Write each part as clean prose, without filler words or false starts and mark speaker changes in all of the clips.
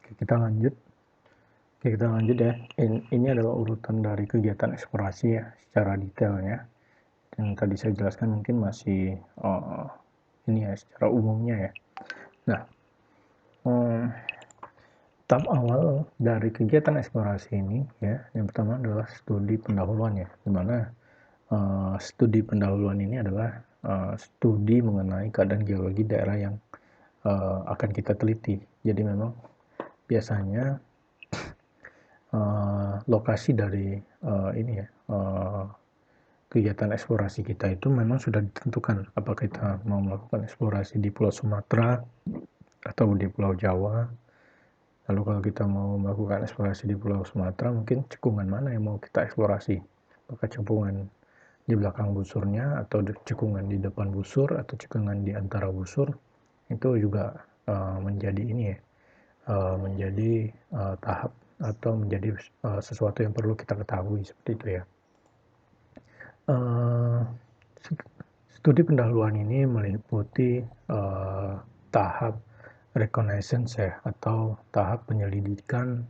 Speaker 1: Oke, kita lanjut ya. Ini adalah urutan dari kegiatan eksplorasi ya, secara detailnya. Yang tadi saya jelaskan mungkin masih ini ya, secara umumnya ya. Nah, tahap awal dari kegiatan eksplorasi ini ya, yang pertama adalah studi pendahuluan ya, dimana studi pendahuluan ini adalah studi mengenai keadaan geologi daerah yang akan kita teliti. Jadi memang biasanya lokasi dari ini ya kegiatan eksplorasi kita itu memang sudah ditentukan apakah kita mau melakukan eksplorasi di Pulau Sumatera atau di Pulau Jawa. Lalu kalau kita mau melakukan eksplorasi di Pulau Sumatera, mungkin cekungan mana yang mau kita eksplorasi? Apakah cekungan di belakang busurnya atau cekungan di depan busur atau cekungan di antara busur? Itu juga menjadi ini ya, menjadi tahap atau menjadi sesuatu yang perlu kita ketahui seperti itu ya. Studi pendahuluan ini meliputi tahap reconnaissance ya, atau tahap penyelidikan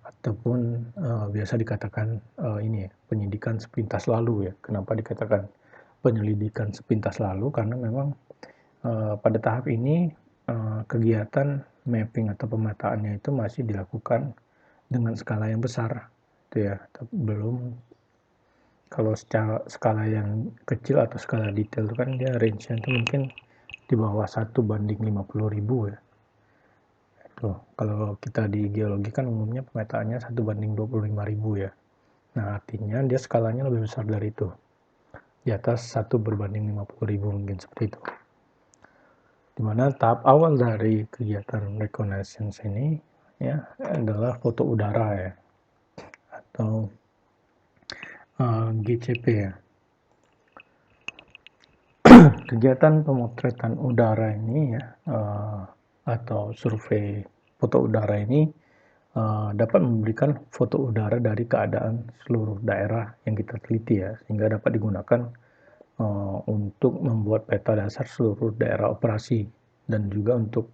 Speaker 1: ataupun biasa dikatakan ini ya, penyidikan sepintas lalu ya. Kenapa dikatakan penyelidikan sepintas lalu? Karena memang pada tahap ini kegiatan mapping atau pemetaannya itu masih dilakukan dengan skala yang besar, itu ya. Belum, kalau secara skala yang kecil atau skala detail itu kan dia range-nya itu mungkin di bawah 1/50.000 ya. Itu kalau kita di geologi kan umumnya pemetaannya 1/25.000 ya. Nah, artinya dia skalanya lebih besar dari itu. Di atas 1/50.000 mungkin seperti itu. Dimana tahap awal dari kegiatan reconnaissance ini ya adalah foto udara ya, atau GCP ya. Kegiatan pemotretan udara ini ya, atau survei foto udara ini dapat memberikan foto udara dari keadaan seluruh daerah yang kita teliti ya, sehingga dapat digunakan untuk membuat peta dasar seluruh daerah operasi dan juga untuk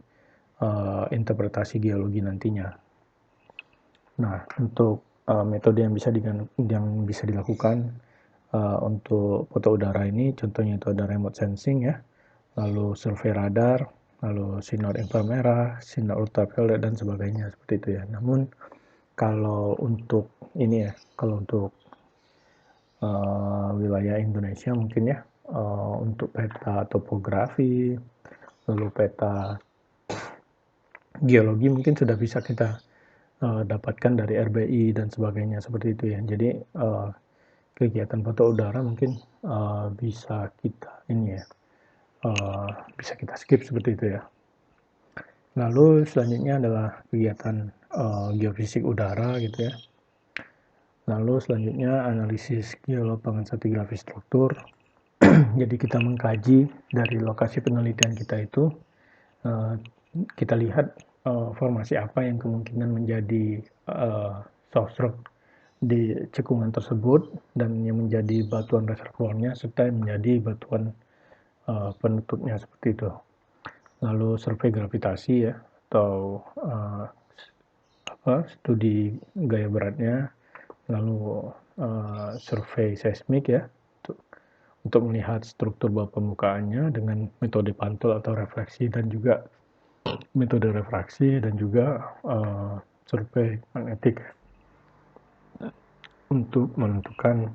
Speaker 1: interpretasi geologi nantinya. Nah, untuk metode yang bisa dilakukan untuk foto udara ini, contohnya itu ada remote sensing ya, lalu survei radar, lalu sinar inframerah, sinar ultraviolet dan sebagainya seperti itu ya. Namun kalau untuk ini ya, kalau untuk wilayah Indonesia mungkin ya, untuk peta topografi, lalu peta geologi mungkin sudah bisa kita dapatkan dari RBI dan sebagainya seperti itu ya. Jadi kegiatan foto udara mungkin bisa kita ini ya, bisa kita skip seperti itu ya. Lalu selanjutnya adalah kegiatan geofisik udara gitu ya. Lalu selanjutnya analisis geolopangan stratigrafi struktur. Jadi kita mengkaji dari lokasi penelitian kita itu, kita lihat formasi apa yang kemungkinan menjadi soft rock di cekungan tersebut dan yang menjadi batuan reservoirnya serta yang menjadi batuan penutupnya seperti itu. Lalu survei gravitasi ya, atau studi gaya beratnya, lalu survei seismik ya, untuk melihat struktur bawah permukaannya dengan metode pantul atau refleksi, dan juga metode refraksi, dan juga survei magnetik untuk menentukan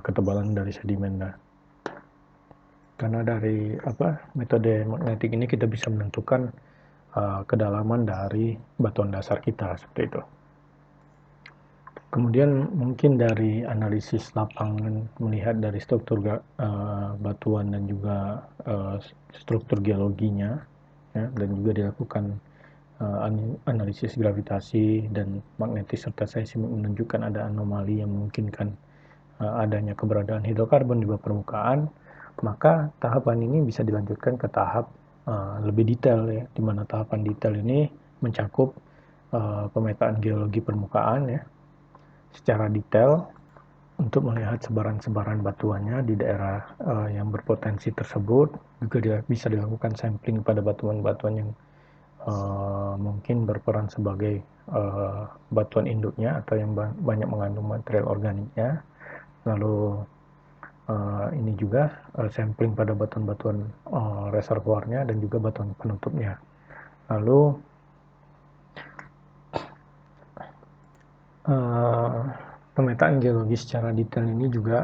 Speaker 1: ketebalan dari sedimen. Karena dari metode magnetik ini kita bisa menentukan kedalaman dari batuan dasar kita seperti itu. Kemudian mungkin dari analisis lapangan, melihat dari struktur batuan dan juga struktur geologinya ya, dan juga dilakukan analisis gravitasi dan magnetis serta seismik menunjukkan ada anomali yang memungkinkan adanya keberadaan hidrokarbon di bawah permukaan, maka tahapan ini bisa dilanjutkan ke tahap lebih detail ya, di mana tahapan detail ini mencakup pemetaan geologi permukaan ya secara detail untuk melihat sebaran-sebaran batuannya di daerah yang berpotensi tersebut. Juga bisa dilakukan sampling pada batuan-batuan yang mungkin berperan sebagai batuan induknya atau yang banyak mengandung material organiknya. Lalu ini juga sampling pada batuan-batuan reservoirnya dan juga batuan penutupnya. Lalu pemetaan geologi secara detail ini juga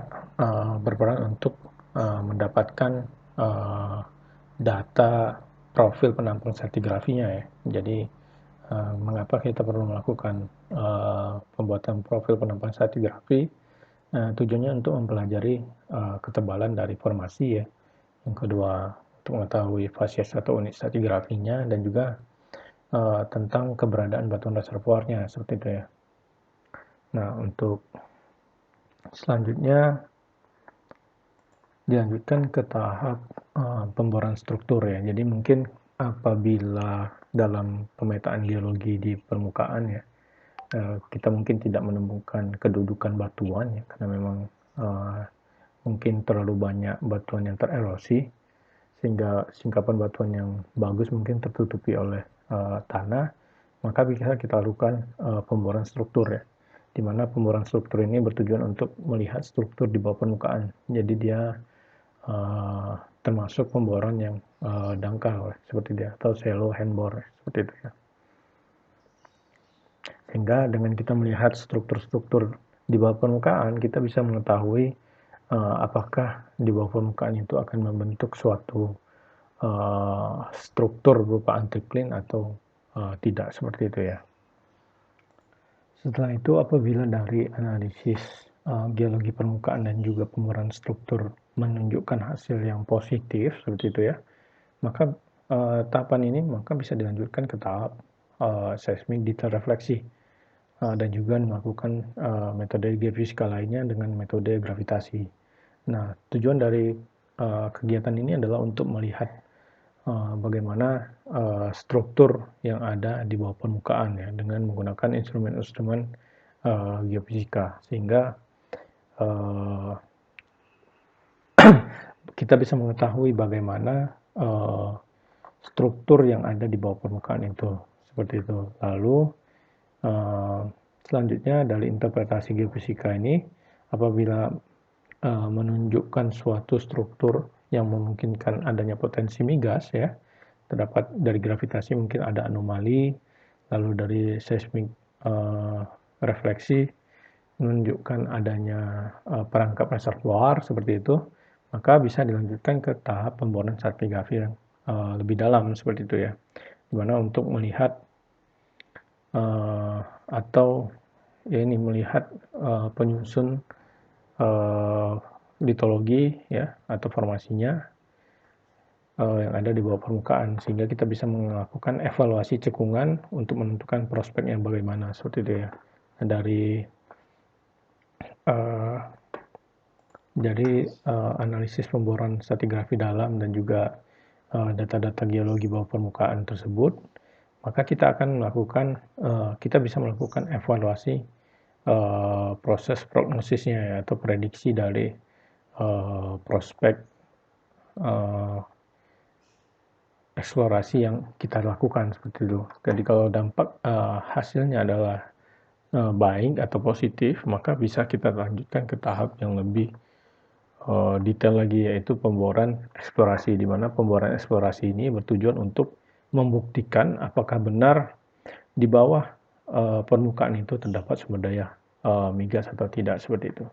Speaker 1: berperan untuk mendapatkan data profil penampung stratigrafinya ya. Jadi mengapa kita perlu melakukan pembuatan profil penampung stratigrafi? Tujuannya untuk mempelajari ketebalan dari formasi ya. Yang kedua, untuk mengetahui fasies atau unit stratigrafinya dan juga tentang keberadaan batuan reservoirnya seperti itu ya. Nah, untuk selanjutnya dilanjutkan ke tahap pemboran struktur ya. Jadi mungkin apabila dalam pemetaan geologi di permukaan ya, kita mungkin tidak menemukan kedudukan batuan ya, karena memang mungkin terlalu banyak batuan yang tererosi, sehingga singkapan batuan yang bagus mungkin tertutupi oleh tanah, maka bisa kita lakukan pemboran struktur ya, di mana pemboran struktur ini bertujuan untuk melihat struktur di bawah permukaan. Jadi dia termasuk pemboran yang dangkal seperti dia, atau shallow handbore seperti itu ya. Sehingga dengan kita melihat struktur-struktur di bawah permukaan, kita bisa mengetahui apakah di bawah permukaan itu akan membentuk suatu struktur berupa anticline atau tidak, seperti itu ya. Setelah itu, apabila dari analisis geologi permukaan dan juga pemboran struktur menunjukkan hasil yang positif seperti itu ya, maka tahapan ini maka bisa dilanjutkan ke tahap seismik detail refleksi dan juga melakukan metode geofisika lainnya dengan metode gravitasi. Nah, tujuan dari kegiatan ini adalah untuk melihat bagaimana struktur yang ada di bawah permukaan ya, dengan menggunakan instrumen-instrumen geofisika, sehingga kita bisa mengetahui bagaimana struktur yang ada di bawah permukaan itu, seperti itu. Lalu selanjutnya dari interpretasi geofisika ini, apabila menunjukkan suatu struktur yang memungkinkan adanya potensi migas ya, terdapat dari gravitasi mungkin ada anomali, lalu dari seismik refleksi menunjukkan adanya perangkap reservoir seperti itu, maka bisa dilanjutkan ke tahap pemboran stratigrafi yang lebih dalam seperti itu ya, dimana untuk melihat atau ya ini melihat penyusun litologi ya atau formasinya yang ada di bawah permukaan, sehingga kita bisa melakukan evaluasi cekungan untuk menentukan prospeknya bagaimana seperti itu ya. Dari analisis pemboran stratigrafi dalam dan juga data-data geologi bawah permukaan tersebut, maka kita akan melakukan kita bisa melakukan evaluasi proses prognosisnya ya, atau prediksi dari prospek eksplorasi yang kita lakukan seperti itu. Jadi kalau dampak hasilnya adalah baik atau positif, maka bisa kita lanjutkan ke tahap yang lebih detail lagi, yaitu pemboran eksplorasi, di mana pemboran eksplorasi ini bertujuan untuk membuktikan apakah benar di bawah permukaan itu terdapat sumber daya migas atau tidak, seperti itu.